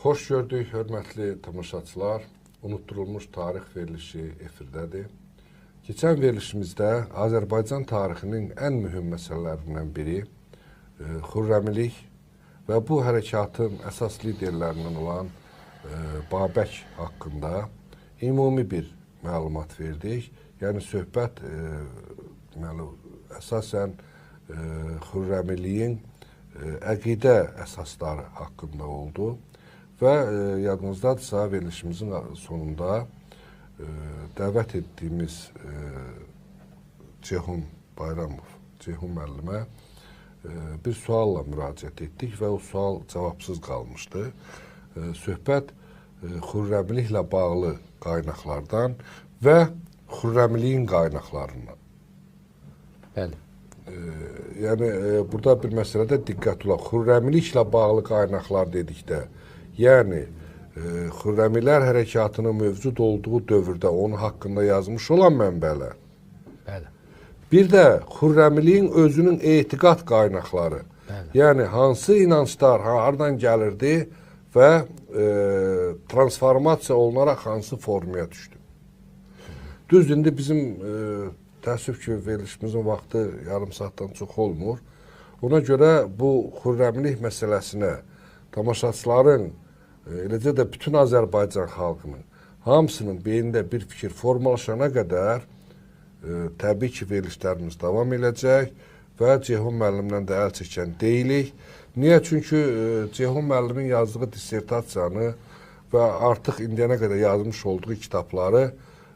Xoş gördük, hörmətli tamaşaçılar. Unutturulmuş tarix verilişi efirdədir. Keçən verilişimizdə Azərbaycan tarixinin ən mühüm məsələlərindən biri Xürrəmilik və bu hərəkatın əsas liderlərindən olan Babək haqqında ümumi bir məlumat verdik. Yəni söhbət əsasən Xürrəmiliyin əqidə əsasları haqqında oldu. Və yadınızdadırsa, verilişimizin sonunda dəvət etdiyimiz Ceyhun Bayramov, Ceyhun müəllimə bir sualla müraciət etdik və o sual cavabsız qalmışdı. Söhbət Xürrəmiliklə bağlı qaynaqlardan və Xürrəmiliyin qaynaqlarından. Bəli. Yəni, burada bir məsələdə diqqət olaq. Xürrəmiliklə bağlı qaynaqlar dedikdə, yəni Xürrəmilər hərəkatının mövcud olduğu dövrdə onun haqqında yazmış olan mənbələr. Bəli. Bir də Xürrəmiliyin özünün etiqad qaynaqları. Bəli. Yəni hansı inanclar hardan gəlirdi və transformasiya olunaraq hansı formaya düşdü. Düz indi bizim təəssüf ki, verilişimizin vaxtı yarım saatdan çox olmur. Ona görə bu Xürrəmilik məsələsinə tamaşaçıların, eləcə də bütün Azərbaycan xalqının hamısının beynində bir fikir formalaşana qədər təbii ki, verilişlərimiz davam edəcək və Ceyhun müəllimdən də əl çəkən deyilik. Niyə? Çünki Ceyhun müəllimin yazdığı dissertasiyanı və artıq indiyənə qədər yazmış olduğu kitabları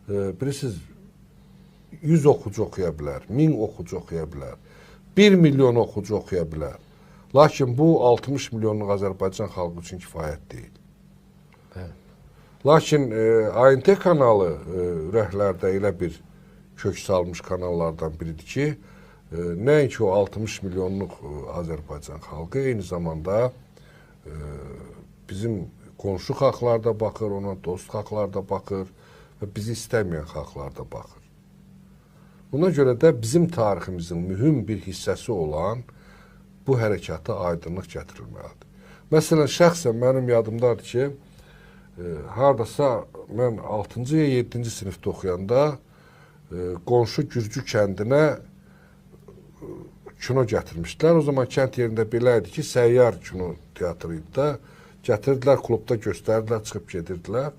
bilirsiniz, 100 oxucu oxuya bilər, 1000 oxucu oxuya bilər, 1 milyon oxucu oxuya bilər. Lakin bu 60 milyonluq Azərbaycan xalqı üçün kifayət deyil. Bəli. Lakin ANT kanalı ürəklərdə elə bir kök salmış kanallardan biridir ki, nəinki o 60 milyonluq Azərbaycan xalqı, eyni zamanda bizim qonşu xalqlar da baxır, ona dost xalqlar da baxır və bizi istəməyən xalqlar da baxır. Buna görə də bizim tariximizin mühüm bir hissəsi olan bu hərəkata aydınlıq gətirilməlidir. Məsələn, şəxsən mənim yadımdadır ki, haradasa mən 6-cı ya 7-ci sinifdə oxuyanda qonşu Gürcü kəndinə kino gətirmişdilər. O zaman kənd yerində belə idi ki, səyyar kino teatrı idi da, gətirirdilər, klubda göstərirdilər, çıxıb gedirdilər.